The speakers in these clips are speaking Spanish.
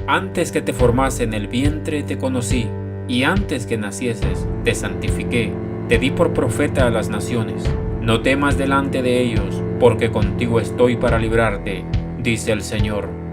Antes que te formase en el vientre te conocí, y antes que nacieses te santifiqué, te di por profeta a las naciones. No temas delante de ellos, porque contigo estoy para librarte, dice el Señor.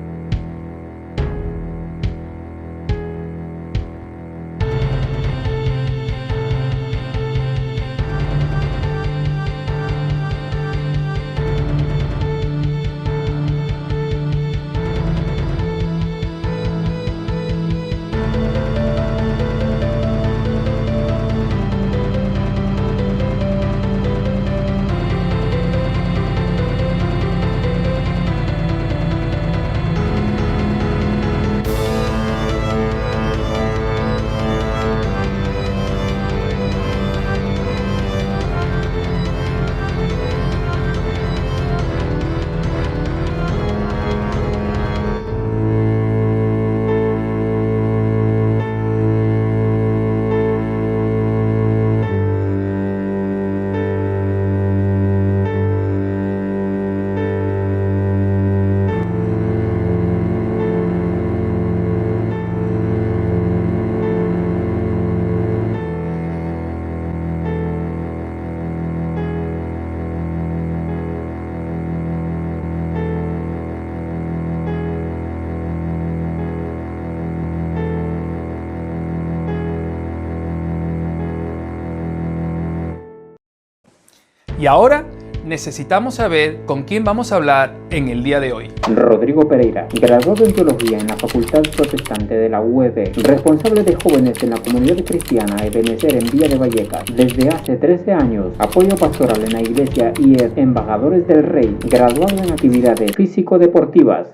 Y ahora necesitamos saber con quién vamos a hablar en el día de hoy. Rodrigo Pereira, graduado en Teología en la Facultad Protestante de la UEB, responsable de jóvenes en la comunidad cristiana Ebenezer en Villa de Vallecas. Desde hace 13 años, apoyo pastoral en la iglesia y es embajadores del Rey, graduado en actividades físico-deportivas.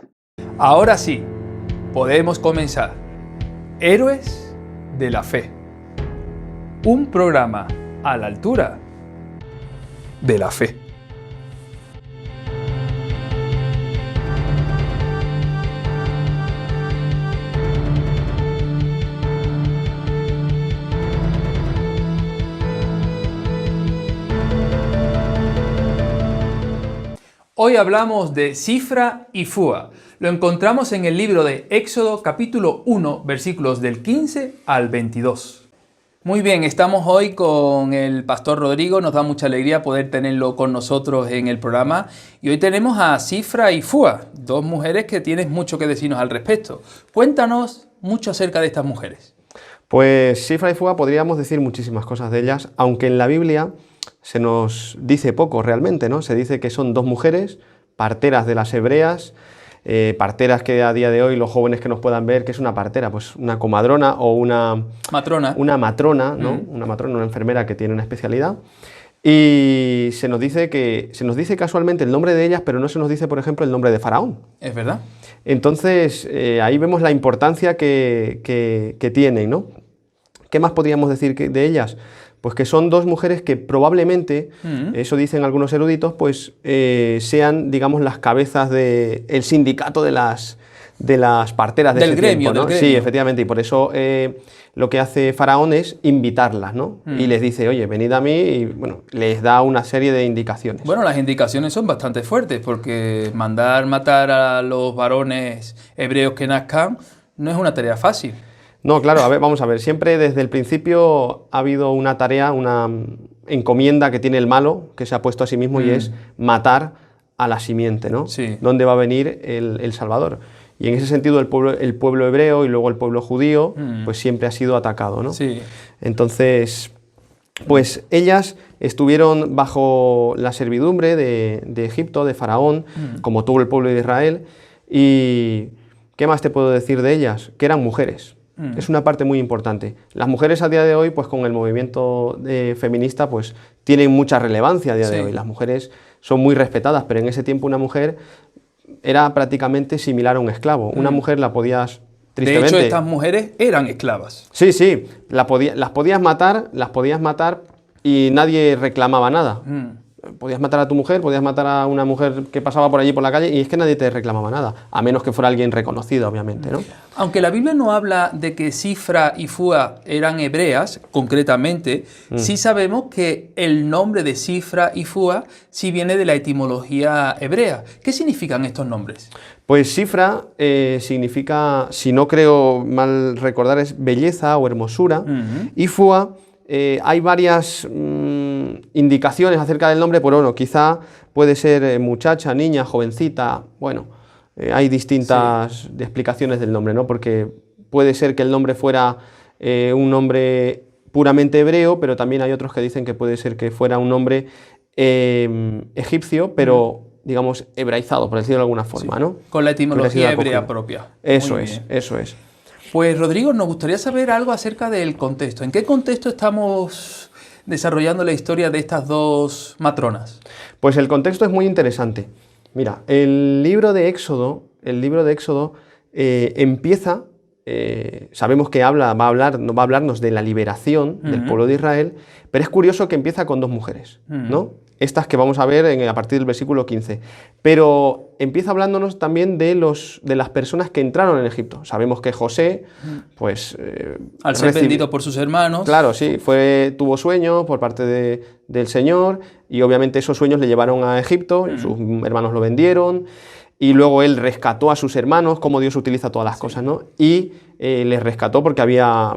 Ahora sí, podemos comenzar. Héroes de la Fe. Un programa a la altura de la fe. Hoy hablamos de Sifra y Fúa. Lo encontramos en el libro de Éxodo capítulo 1, versículos del 15 al 22. Muy bien, estamos hoy con el pastor Rodrigo, nos da mucha alegría poder tenerlo con nosotros en el programa. Y hoy tenemos a Sifra y Fúa, dos mujeres que tienes mucho que decirnos al respecto. Cuéntanos mucho acerca de estas mujeres. Pues Sifra y Fúa podríamos decir muchísimas cosas de ellas, aunque en la Biblia se nos dice poco realmente, ¿no? Se dice que son dos mujeres, parteras de las hebreas, parteras que a día de hoy los jóvenes que nos puedan ver, ¿qué es una partera? Pues una comadrona o una matrona, ¿no? Una matrona, una enfermera que tiene una especialidad. Y se nos dice casualmente el nombre de ellas, pero no se nos dice, por ejemplo, el nombre de Faraón. Es verdad. Entonces, ahí vemos la importancia que tienen, ¿no? ¿Qué más podríamos decir de ellas? Pues que son dos mujeres que probablemente, eso dicen algunos eruditos, pues sean, digamos, las cabezas del sindicato de las parteras de ese tiempo, ¿no? Del gremio. Sí, efectivamente, y por eso lo que hace Faraón es invitarlas, ¿no? Y les dice, oye, venid a mí, y bueno, les da una serie de indicaciones. Bueno, las indicaciones son bastante fuertes, porque mandar matar a los varones hebreos que nazcan no es una tarea fácil. No, claro, vamos a ver, siempre desde el principio ha habido una tarea, una encomienda que tiene el malo, que se ha puesto a sí mismo, y es matar a la simiente, ¿no? Sí. ¿Dónde va a venir el Salvador? Y en ese sentido el pueblo hebreo y luego el pueblo judío, pues siempre ha sido atacado, ¿no? Sí. Entonces, pues ellas estuvieron bajo la servidumbre de Egipto, de Faraón, como todo el pueblo de Israel. Y ¿qué más te puedo decir de ellas? Que eran mujeres. Es una parte muy importante. Las mujeres a día de hoy, pues con el movimiento feminista, pues tienen mucha relevancia a día de hoy. Las mujeres son muy respetadas, pero en ese tiempo una mujer era prácticamente similar a un esclavo. Una mujer la podías, tristemente... De hecho, estas mujeres eran esclavas. Sí, sí, las podías matar y nadie reclamaba nada. Podías matar a tu mujer, podías matar a una mujer que pasaba por allí por la calle y es que nadie te reclamaba nada, a menos que fuera alguien reconocido, obviamente, ¿no? Aunque la Biblia no habla de que Sifra y Fúa eran hebreas, concretamente, sí sabemos que el nombre de Sifra y Fúa sí viene de la etimología hebrea. ¿Qué significan estos nombres? Pues Sifra significa, si no creo mal recordar, es belleza o hermosura. Y Fua, hay varias indicaciones acerca del nombre, pero bueno, quizá puede ser muchacha, niña, jovencita, bueno, hay distintas explicaciones del nombre, ¿no? Porque puede ser que el nombre fuera un nombre puramente hebreo, pero también hay otros que dicen que puede ser que fuera un nombre egipcio, pero digamos hebraizado, por decirlo de alguna forma, ¿no? Con la etimología hebrea propia. Eso es, eso es. Pues Rodrigo, nos gustaría saber algo acerca del contexto. ¿En qué contexto estamos desarrollando la historia de estas dos matronas? Pues el contexto es muy interesante. Mira, el libro de Éxodo empieza, sabemos que va a hablarnos de la liberación del pueblo de Israel, pero es curioso que empieza con dos mujeres, ¿no? Estas que vamos a ver a partir del versículo 15. Pero empieza hablándonos también de las personas que entraron en Egipto. Sabemos que José, pues... al ser vendido por sus hermanos... Claro, sí, tuvo sueños por parte del Señor, y obviamente esos sueños le llevaron a Egipto, y sus hermanos lo vendieron, y luego él rescató a sus hermanos, como Dios utiliza todas las cosas, ¿no? Y les rescató porque había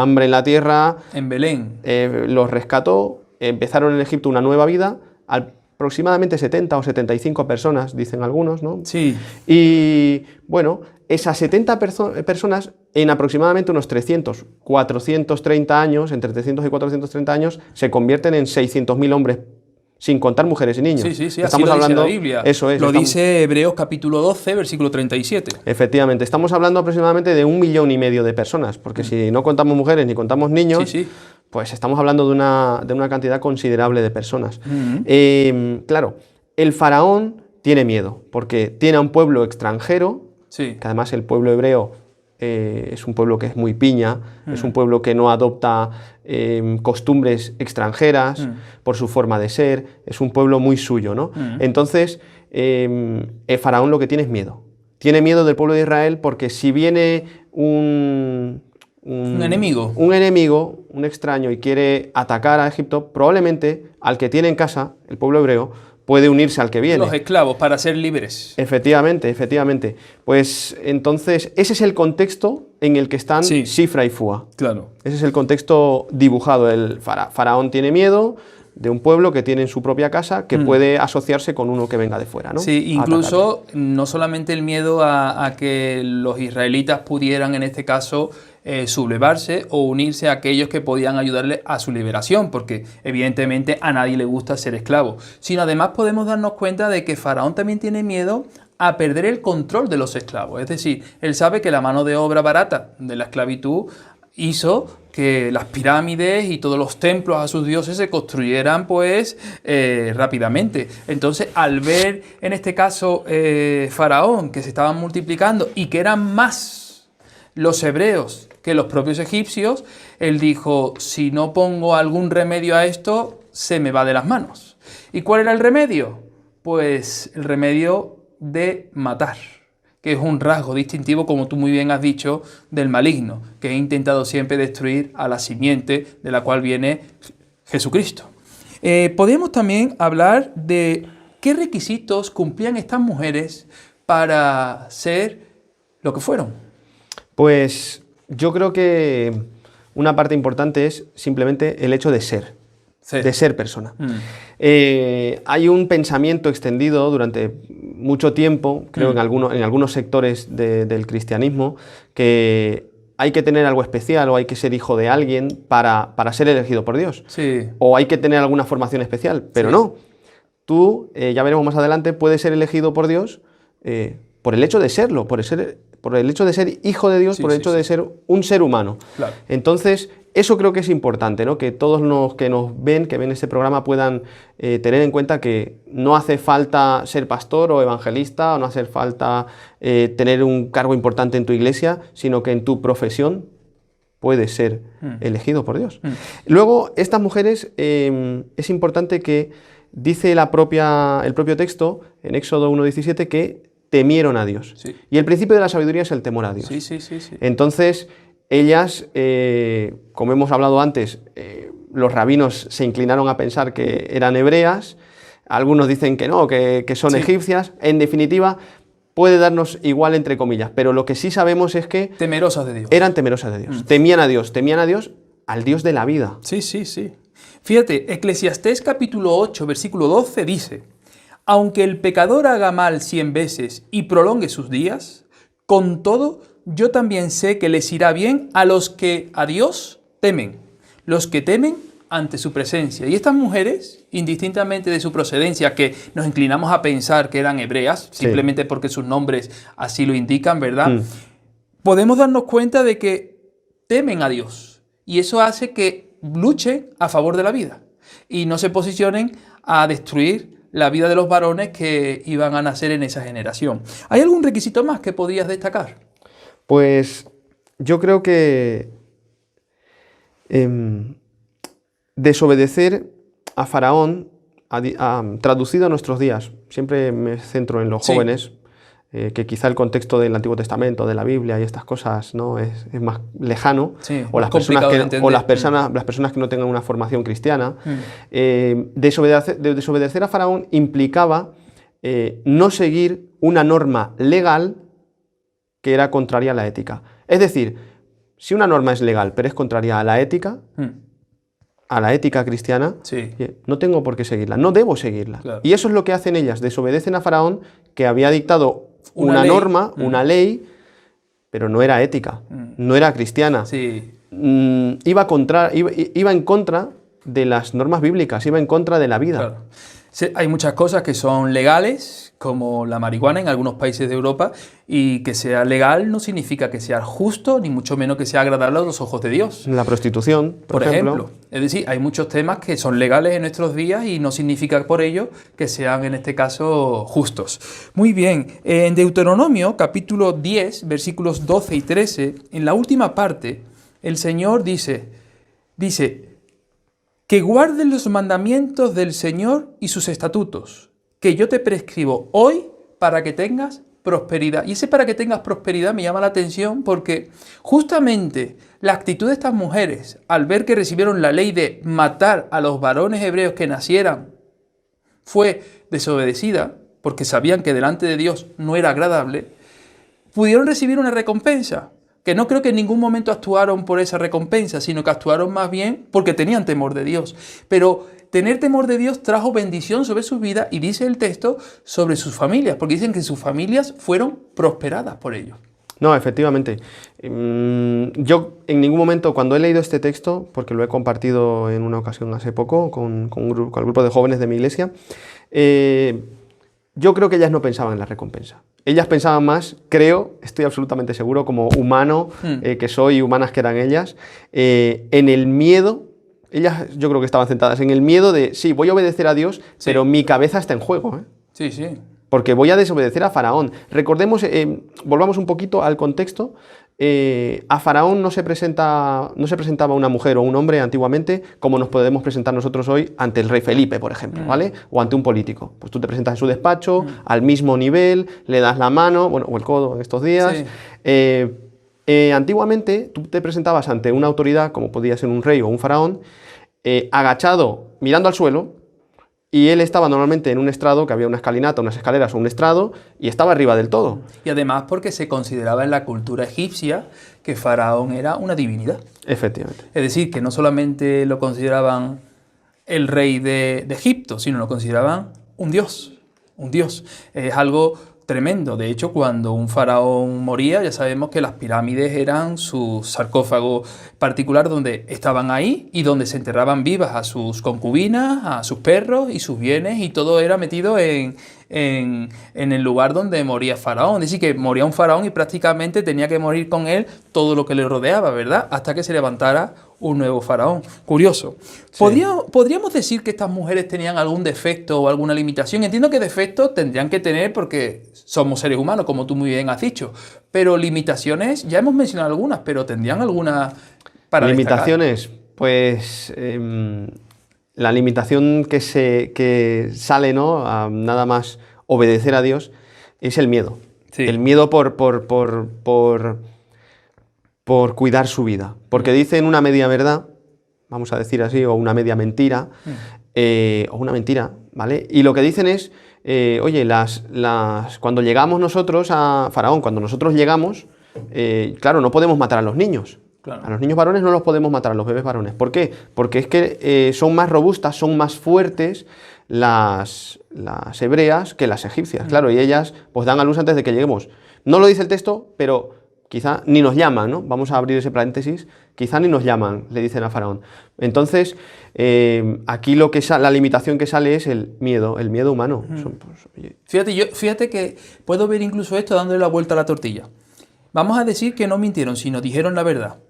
hambre en la tierra. En Belén. Los rescató. Empezaron en Egipto una nueva vida, aproximadamente 70 o 75 personas, dicen algunos, ¿no? Sí. Y bueno, esas 70 personas, en aproximadamente unos 430 años, entre 300 y 430 años, se convierten en 600.000 hombres, sin contar mujeres y niños. Sí, estamos así lo hablando, dice la Biblia. Eso es. Lo dice Hebreos capítulo 12, versículo 37. Efectivamente, estamos hablando aproximadamente de 1,5 millones de personas, porque si no contamos mujeres ni contamos niños, pues estamos hablando de una cantidad considerable de personas. Claro, el faraón tiene miedo, porque tiene a un pueblo extranjero, que además el pueblo hebreo es un pueblo que es muy piña, es un pueblo que no adopta costumbres extranjeras por su forma de ser, es un pueblo muy suyo, ¿no? Entonces, el faraón lo que tiene es miedo. Tiene miedo del pueblo de Israel porque si viene un enemigo, un extraño, y quiere atacar a Egipto, probablemente al que tiene en casa, el pueblo hebreo, puede unirse al que viene. Los esclavos, para ser libres. Efectivamente. Pues entonces, ese es el contexto en el que están Sifra y Fua. Claro. Ese es el contexto dibujado. El faraón tiene miedo de un pueblo que tiene en su propia casa, que puede asociarse con uno que venga de fuera, ¿no? Sí, incluso no solamente el miedo a que los israelitas pudieran, en este caso, sublevarse o unirse a aquellos que podían ayudarle a su liberación, porque evidentemente a nadie le gusta ser esclavo, sino además podemos darnos cuenta de que Faraón también tiene miedo a perder el control de los esclavos. Es decir, él sabe que la mano de obra barata de la esclavitud hizo que las pirámides y todos los templos a sus dioses se construyeran pues rápidamente. Entonces, al ver en este caso Faraón que se estaban multiplicando y que eran más los hebreos que los propios egipcios, él dijo: si no pongo algún remedio a esto, se me va de las manos. ¿Y cuál era el remedio? Pues el remedio de matar, que es un rasgo distintivo, como tú muy bien has dicho, del maligno, que ha intentado siempre destruir a la simiente de la cual viene Jesucristo. Podemos también hablar de qué requisitos cumplían estas mujeres para ser lo que fueron. Pues yo creo que una parte importante es simplemente el hecho de ser. De ser persona. Hay un pensamiento extendido durante mucho tiempo, creo en algunos sectores del cristianismo, que hay que tener algo especial o hay que ser hijo de alguien para ser elegido por Dios. O hay que tener alguna formación especial, pero no. Tú, ya veremos más adelante, puedes ser elegido por Dios por el hecho de serlo, por el hecho de ser hijo de Dios, por el hecho de ser un ser humano. Claro. Entonces, eso creo que es importante, ¿no? Que todos los que ven este programa puedan tener en cuenta que no hace falta ser pastor o evangelista, o no hace falta tener un cargo importante en tu iglesia, sino que en tu profesión puedes ser elegido por Dios. Luego, estas mujeres, es importante que dice el propio texto, en Éxodo 1:17, que temieron a Dios. Y el principio de la sabiduría es el temor a Dios. Entonces, ellas, como hemos hablado antes, los rabinos se inclinaron a pensar que eran hebreas, algunos dicen que no, que son egipcias. En definitiva, puede darnos igual entre comillas, pero lo que sí sabemos es que Temerosas de Dios. eran temerosas de Dios, temían a Dios, al Dios de la vida. Sí, sí, sí. Fíjate, Eclesiastés capítulo 8, versículo 12 dice: aunque el pecador haga mal 100 veces y prolongue sus días, con todo yo también sé que les irá bien a los que a Dios temen, los que temen ante su presencia. Y estas mujeres, indistintamente de su procedencia, que nos inclinamos a pensar que eran hebreas, simplemente porque sus nombres así lo indican, ¿verdad? Podemos darnos cuenta de que temen a Dios. Y eso hace que luchen a favor de la vida y no se posicionen a destruir la vida de los varones que iban a nacer en esa generación. ¿Hay algún requisito más que podrías destacar? Pues yo creo que desobedecer a Faraón, traducido a nuestros días, siempre me centro en los jóvenes, que quizá el contexto del Antiguo Testamento, de la Biblia y estas cosas, ¿no? es más lejano, o las personas que no tengan una formación cristiana. Desobedecer a Faraón implicaba no seguir una norma legal que era contraria a la ética. Es decir, si una norma es legal pero es contraria a la ética, cristiana, no tengo por qué seguirla, no debo seguirla. Claro. Y eso es lo que hacen ellas, desobedecen a Faraón, que había dictado una norma, una ley, pero no era ética, no era cristiana. Iba en contra de las normas bíblicas, iba en contra de la vida. Claro. Hay muchas cosas que son legales, como la marihuana en algunos países de Europa, y que sea legal no significa que sea justo, ni mucho menos que sea agradable a los ojos de Dios. La prostitución, por ejemplo. Es decir, hay muchos temas que son legales en nuestros días y no significa por ello que sean en este caso justos. Muy bien, en Deuteronomio capítulo 10, versículos 12 y 13, en la última parte, el Señor dice, que guarden los mandamientos del Señor y sus estatutos, que yo te prescribo hoy para que tengas prosperidad. Y ese para que tengas prosperidad me llama la atención porque justamente la actitud de estas mujeres, al ver que recibieron la ley de matar a los varones hebreos que nacieran, fue desobedecida, porque sabían que delante de Dios no era agradable, pudieron recibir una recompensa. Que no creo que en ningún momento actuaron por esa recompensa, sino que actuaron más bien porque tenían temor de Dios. Pero tener temor de Dios trajo bendición sobre su vida y dice el texto sobre sus familias, porque dicen que sus familias fueron prosperadas por ello. No, efectivamente. Yo en ningún momento, cuando he leído este texto, porque lo he compartido en una ocasión hace poco con el grupo de jóvenes de mi iglesia, yo creo que ellas no pensaban en la recompensa. Ellas pensaban más, estoy absolutamente seguro, como humano que soy y humanas que eran ellas, en el miedo. Ellas yo creo que estaban centradas en el miedo de, sí, voy a obedecer a Dios, pero mi cabeza está en juego. Sí, sí. Porque voy a desobedecer a Faraón. Recordemos, volvamos un poquito al contexto. A Faraón no se presentaba una mujer o un hombre antiguamente como nos podemos presentar nosotros hoy ante el rey Felipe, por ejemplo, ¿vale? O ante un político. Pues tú te presentas en su despacho, al mismo nivel, le das la mano, o el codo en estos días. Sí. Antiguamente tú te presentabas ante una autoridad, como podía ser un rey o un faraón, agachado, mirando al suelo, y él estaba normalmente en un estrado, que había una escalinata, unas escaleras o un estrado, y estaba arriba del todo. Y además porque se consideraba en la cultura egipcia que Faraón era una divinidad. Efectivamente. Es decir, que no solamente lo consideraban el rey de Egipto, sino lo consideraban un dios. Un dios. Es algo tremendo. De hecho, cuando un faraón moría, ya sabemos que las pirámides eran su sarcófago particular donde estaban ahí y donde se enterraban vivas a sus concubinas, a sus perros y sus bienes, y todo era metido en el lugar donde moría Faraón. Es decir, que moría un faraón y prácticamente tenía que morir con él todo lo que le rodeaba, ¿verdad? Hasta que se levantara un nuevo faraón. Curioso. Sí. ¿Podríamos decir que estas mujeres tenían algún defecto o alguna limitación? Entiendo que defectos tendrían que tener porque somos seres humanos, como tú muy bien has dicho. Pero limitaciones, ya hemos mencionado algunas, pero ¿tendrían alguna para limitaciones? Destacar? Pues la limitación que sale, ¿no? A nada más obedecer a Dios es el miedo. Sí. El miedo por cuidar su vida. Porque dicen una media verdad, vamos a decir así, o una media mentira, o una mentira, ¿vale? Y lo que dicen es, oye, cuando llegamos nosotros a Faraón, cuando nosotros llegamos, claro, no podemos matar a los niños. Claro. A los niños varones no los podemos matar, a los bebés varones. ¿Por qué? Porque es que son más robustas, son más fuertes las hebreas que las egipcias. Claro, y ellas pues dan a luz antes de que lleguemos. No lo dice el texto, pero quizá ni nos llaman, ¿no? Vamos a abrir ese paréntesis. Quizá ni nos llaman, le dicen a Faraón. Entonces, aquí la limitación que sale es el miedo humano. Fíjate que puedo ver incluso esto dándole la vuelta a la tortilla. Vamos a decir que no mintieron, sino dijeron la verdad.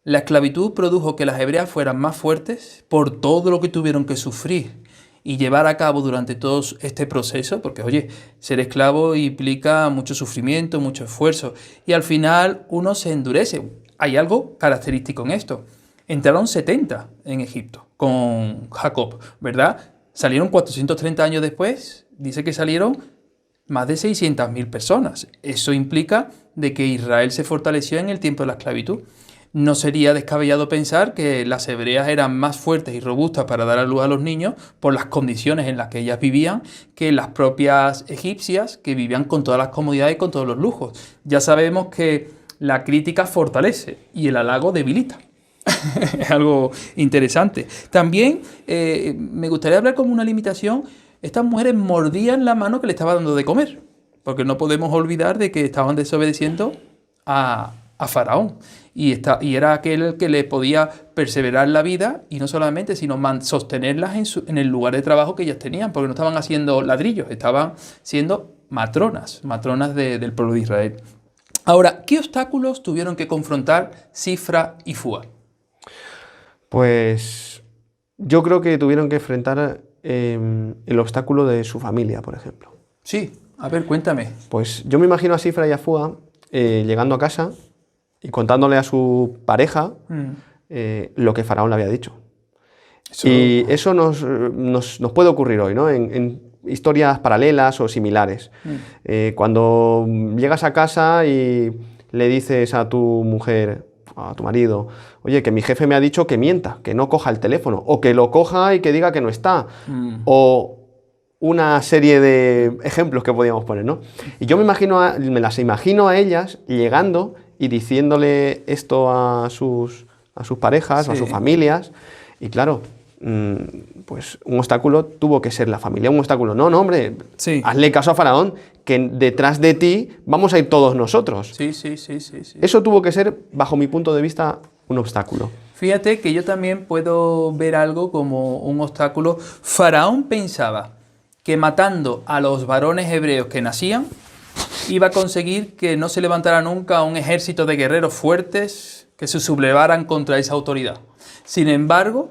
La esclavitud produjo que las hebreas fueran más fuertes por todo lo que tuvieron que sufrir y llevar a cabo durante todo este proceso, porque oye, ser esclavo implica mucho sufrimiento, mucho esfuerzo, y al final uno se endurece. Hay algo característico en esto. Entraron 70 en Egipto con Jacob, ¿verdad? Salieron 430 años después, dice que salieron más de 600.000 personas. Eso implica de que Israel se fortaleció en el tiempo de la esclavitud. No sería descabellado pensar que las hebreas eran más fuertes y robustas para dar a luz a los niños por las condiciones en las que ellas vivían que las propias egipcias, que vivían con todas las comodidades y con todos los lujos. Ya sabemos que la crítica fortalece y el halago debilita. Es algo interesante. También me gustaría hablar como una limitación. Estas mujeres mordían la mano que le estaba dando de comer, porque no podemos olvidar de que estaban desobedeciendo a Faraón. Y era aquel que le podía perseverar la vida, y no solamente, sino sostenerlas en el lugar de trabajo que ellas tenían, porque no estaban haciendo ladrillos, estaban siendo matronas del pueblo de Israel. Ahora, ¿qué obstáculos tuvieron que confrontar Sifra y Fúa? Pues yo creo que tuvieron que enfrentar el obstáculo de su familia, por ejemplo. Sí, a ver, cuéntame. Pues yo me imagino a Sifra y a Fúa llegando a casa y contándole a su pareja lo que Faraón le había dicho. Y eso nos puede ocurrir hoy, ¿no? En historias paralelas o similares. Cuando llegas a casa y le dices a tu mujer, a tu marido, oye, que mi jefe me ha dicho que mienta, que no coja el teléfono, o que lo coja y que diga que no está, o una serie de ejemplos que podíamos poner, ¿no? Y yo me las imagino a ellas llegando y diciéndole esto a sus parejas, o a sus familias, y claro, pues un obstáculo tuvo que ser la familia, un obstáculo. No, hombre, hazle caso a Faraón, que detrás de ti vamos a ir todos nosotros. Sí. Eso tuvo que ser, bajo mi punto de vista, un obstáculo. Fíjate que yo también puedo ver algo como un obstáculo. Faraón pensaba que matando a los varones hebreos que nacían, iba a conseguir que no se levantara nunca un ejército de guerreros fuertes que se sublevaran contra esa autoridad. Sin embargo,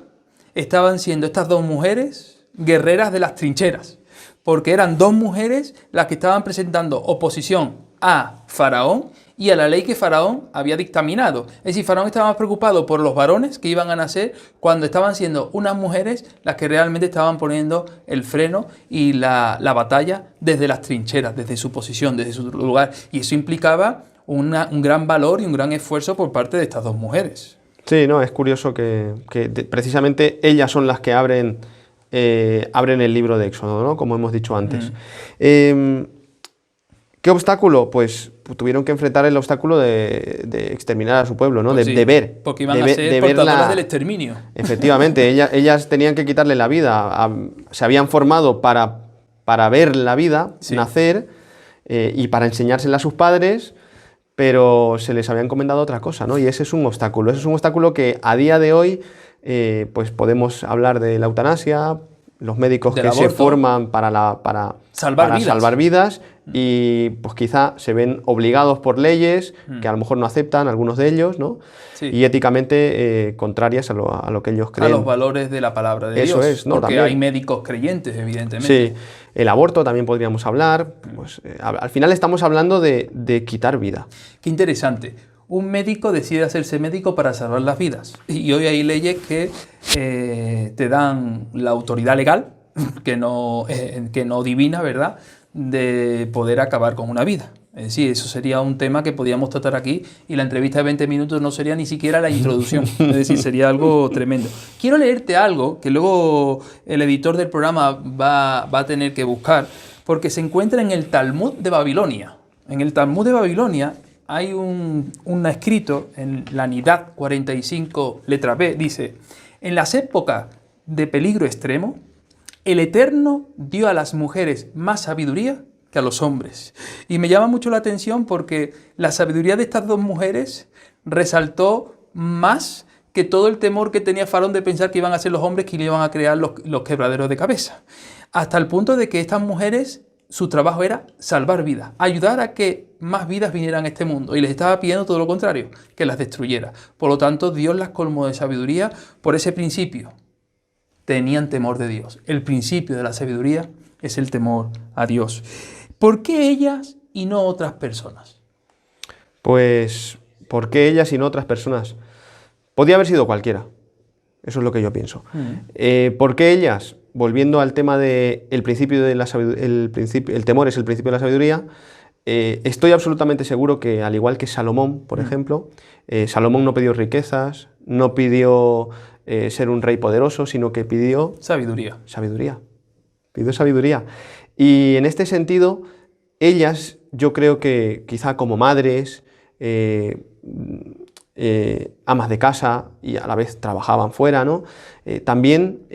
estaban siendo estas dos mujeres guerreras de las trincheras, porque eran dos mujeres las que estaban presentando oposición a Faraón y a la ley que Faraón había dictaminado. Es decir, Faraón estaba más preocupado por los varones que iban a nacer, cuando estaban siendo unas mujeres las que realmente estaban poniendo el freno y la batalla desde las trincheras, desde su posición, desde su lugar. Y eso implicaba un gran valor y un gran esfuerzo por parte de estas dos mujeres. Sí, no, es curioso que precisamente ellas son las que abren el libro de Éxodo, ¿no? Como hemos dicho antes. ¿Qué obstáculo? Pues tuvieron que enfrentar el obstáculo de exterminar a su pueblo, ¿no? Pues de ver. Porque iban a ser portadoras del exterminio. Efectivamente, ellas tenían que quitarle la vida. Se habían formado para ver la vida nacer y para enseñársela a sus padres, pero se les había encomendado otra cosa, ¿no? Y ese es un obstáculo. Ese es un obstáculo que a día de hoy pues podemos hablar de la eutanasia, los médicos que se forman para salvar vidas y pues quizá se ven obligados por leyes que a lo mejor no aceptan algunos de ellos, ¿no? Sí. Y éticamente contrarias a lo que ellos creen. A los valores de la palabra de Dios. Eso es, ¿no? Porque también hay médicos creyentes, evidentemente. Sí, el aborto también podríamos hablar. Pues, al final estamos hablando de quitar vida. Qué interesante. Un médico decide hacerse médico para salvar las vidas. Y hoy hay leyes que te dan la autoridad legal, que no divina, ¿verdad?, de poder acabar con una vida. Es decir, eso sería un tema que podíamos tratar aquí y la entrevista de 20 minutos no sería ni siquiera la introducción. Es decir, sería algo tremendo. Quiero leerte algo que luego el editor del programa va a tener que buscar, porque se encuentra en el Talmud de Babilonia. En el Talmud de Babilonia hay un escrito en la Nidad 45, letra B, dice: en las épocas de peligro extremo, el Eterno dio a las mujeres más sabiduría que a los hombres. Y me llama mucho la atención porque la sabiduría de estas dos mujeres resaltó más que todo el temor que tenía Faraón de pensar que iban a ser los hombres que le iban a crear los quebraderos de cabeza. Hasta el punto de que estas mujeres, su trabajo era salvar vidas, ayudar a que más vidas vinieran a este mundo. Y les estaba pidiendo todo lo contrario, que las destruyera. Por lo tanto, Dios las colmó de sabiduría por ese principio. Tenían temor de Dios. El principio de la sabiduría es el temor a Dios. ¿Por qué ellas y no otras personas? Pues, ¿por qué ellas y no otras personas? Podía haber sido cualquiera. Eso es lo que yo pienso. ¿Por qué ellas? Volviendo al tema del principio de la sabiduría, el temor es el principio de la sabiduría. Estoy absolutamente seguro que, al igual que Salomón, por ejemplo, Salomón no pidió riquezas, no pidió ser un rey poderoso, sino que pidió sabiduría. Pidió sabiduría. Y en este sentido, ellas, yo creo que quizá como madres, amas de casa, y a la vez trabajaban fuera, ¿no? También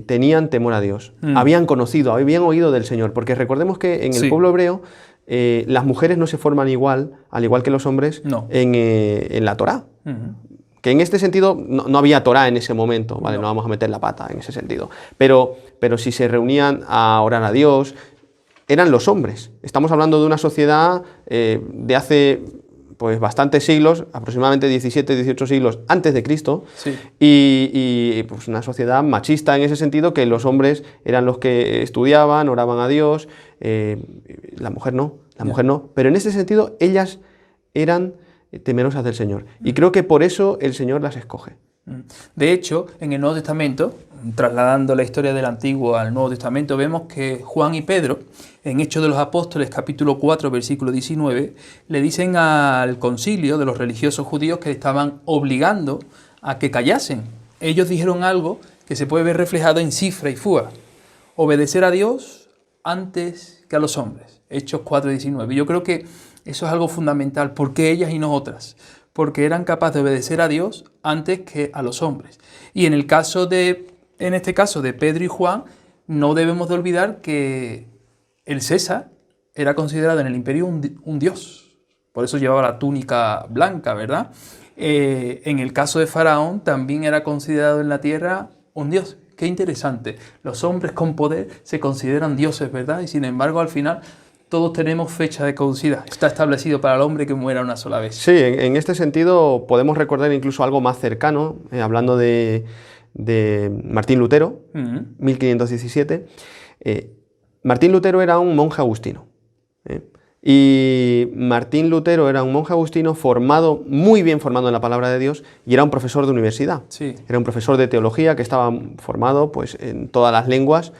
tenían temor a Dios. Habían conocido, habían oído del Señor, porque recordemos que en el pueblo hebreo las mujeres no se forman igual, al igual que los hombres, en la Torá. Que en este sentido no había Torá en ese momento, ¿vale? No vamos a meter la pata en ese sentido. Pero si se reunían a orar a Dios, eran los hombres. Estamos hablando de una sociedad de hace pues bastantes siglos, aproximadamente 17, 18 siglos antes de Cristo, y pues una sociedad machista en ese sentido, que los hombres eran los que estudiaban, oraban a Dios, la mujer no, pero en ese sentido ellas eran temerosas del Señor, y creo que por eso el Señor las escoge. De hecho, en el Nuevo Testamento, trasladando la historia del Antiguo al Nuevo Testamento, vemos que Juan y Pedro, en Hechos de los Apóstoles, capítulo 4, versículo 19, le dicen al concilio de los religiosos judíos que estaban obligando a que callasen. Ellos dijeron algo que se puede ver reflejado en Cifra y Fúa: obedecer a Dios antes que a los hombres. Hechos 4, 19. Yo creo que eso es algo fundamental. ¿Por qué ellas y no otras? Porque eran capaces de obedecer a Dios antes que a los hombres. Y en este caso de Pedro y Juan, no debemos de olvidar que el César era considerado en el imperio un dios. Por eso llevaba la túnica blanca, ¿verdad? En el caso de Faraón, también era considerado en la tierra un dios. Qué interesante. Los hombres con poder se consideran dioses, ¿verdad? Y sin embargo, al final, todos tenemos fecha de caducidad. Está establecido para el hombre que muera una sola vez. Sí, en este sentido podemos recordar incluso algo más cercano, hablando de Martín Lutero, 1517. Martín Lutero era un monje agustino. Y Martín Lutero era un monje agustino muy bien formado en la palabra de Dios, y era un profesor de universidad. Sí. Era un profesor de teología que estaba formado pues, en todas las lenguas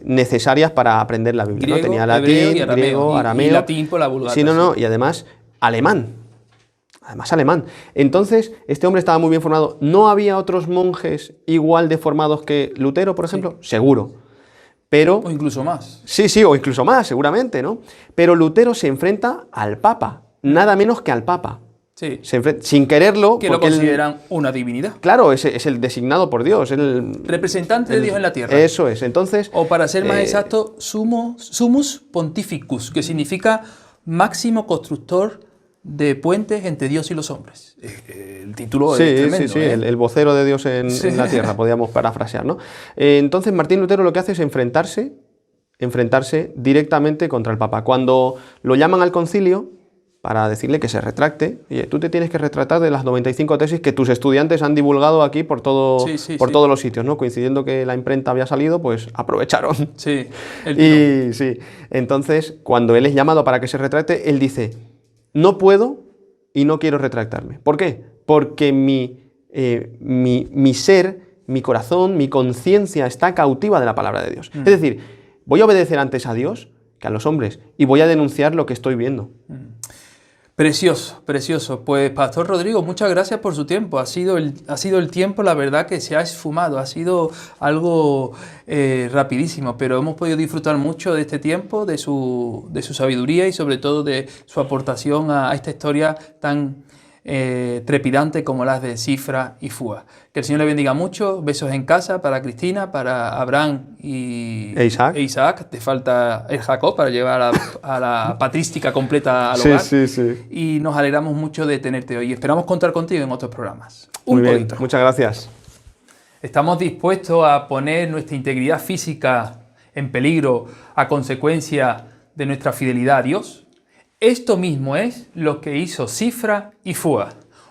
necesarias para aprender la Biblia. Griego, ¿no? Tenía latín, hebreo, griego, arameo. Y latín por la Vulgata. Sí, y además alemán. Entonces, este hombre estaba muy bien formado. ¿No había otros monjes igual de formados que Lutero, por ejemplo? Sí. Seguro. Pero, o incluso más. Sí, o incluso más, seguramente, ¿no? Pero Lutero se enfrenta al Papa, nada menos que al Papa. Sí. Sin quererlo. Que lo consideran una divinidad. Claro, es el designado por Dios. El representante de Dios en la tierra. Eso es, entonces. O para ser más exacto, sumus pontificus, que significa máximo constructor de puentes entre Dios y los hombres. El título es tremendo. Sí, el vocero de Dios en la tierra, podríamos parafrasear, ¿no? Entonces Martín Lutero lo que hace es enfrentarse directamente contra el Papa. Cuando lo llaman al concilio para decirle que se retracte, oye, tú te tienes que retractar de las 95 tesis que tus estudiantes han divulgado aquí por todos los sitios, ¿no? Coincidiendo que la imprenta había salido, pues aprovecharon. Sí. Entonces, cuando él es llamado para que se retracte, él dice: no puedo y no quiero retractarme. ¿Por qué? Porque mi ser, mi corazón, mi conciencia está cautiva de la palabra de Dios. Es decir, voy a obedecer antes a Dios que a los hombres, y voy a denunciar lo que estoy viendo. Precioso, precioso. Pues Pastor Rodrigo, muchas gracias por su tiempo. Ha sido el tiempo, la verdad, que se ha esfumado. Ha sido algo rapidísimo, pero hemos podido disfrutar mucho de este tiempo, de su sabiduría y sobre todo de su aportación a esta historia tan trepidante como las de Sifra y Fúa. Que el Señor le bendiga mucho. Besos en casa para Cristina, para Abraham e Isaac. Te falta el Jacob para llevar a la patrística completa al hogar. Sí. Y nos alegramos mucho de tenerte hoy. Esperamos contar contigo en otros programas. Muy bien, muchas gracias. ¿Estamos dispuestos a poner nuestra integridad física en peligro a consecuencia de nuestra fidelidad a Dios? Esto mismo es lo que hizo Sifra y Fúa,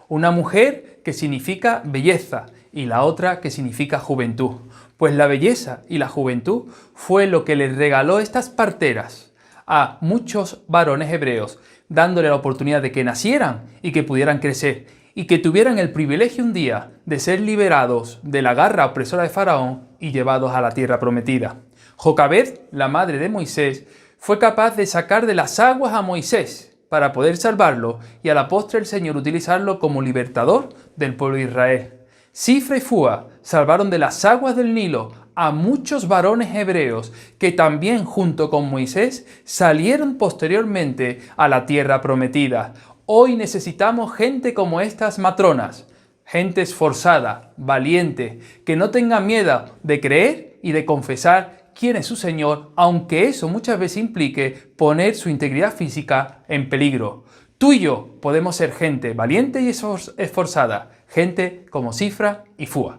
una mujer que significa belleza y la otra que significa juventud. Pues la belleza y la juventud fue lo que les regaló estas parteras a muchos varones hebreos, dándole la oportunidad de que nacieran y que pudieran crecer y que tuvieran el privilegio un día de ser liberados de la garra opresora de Faraón y llevados a la tierra prometida. Jocabed, la madre de Moisés, fue capaz de sacar de las aguas a Moisés para poder salvarlo y a la postre el Señor utilizarlo como libertador del pueblo de Israel. Sifra y Fúa salvaron de las aguas del Nilo a muchos varones hebreos que también junto con Moisés salieron posteriormente a la tierra prometida. Hoy necesitamos gente como estas matronas, gente esforzada, valiente, que no tenga miedo de creer y de confesar quién es su Señor, aunque eso muchas veces implique poner su integridad física en peligro. Tú y yo podemos ser gente valiente y esforzada, gente como Sifra y Fúa.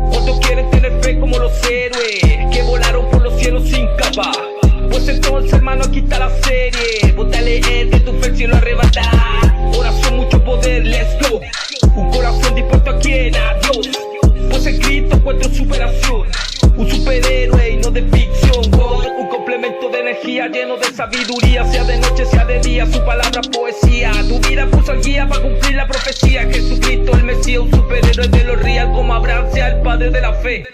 Otros quieren tener fe como los héroes que volaron por los cielos sin capa. Pues entonces, hermano, aquí está la serie. Ponte a leer que tu fe el cielo arrebatar. Oración, mucho poder, let's go. Un corazón dispuesto a quien, a Dios. Pues en Cristo encuentro superación. Un superhéroe y no de ficción. God, un complemento de energía lleno de sabiduría. Sea de noche, sea de día, su palabra poesía. Tu vida puso al guía para cumplir la profecía. Jesucristo el Mesías, un superhéroe de los real como Abraham sea el padre de la fe.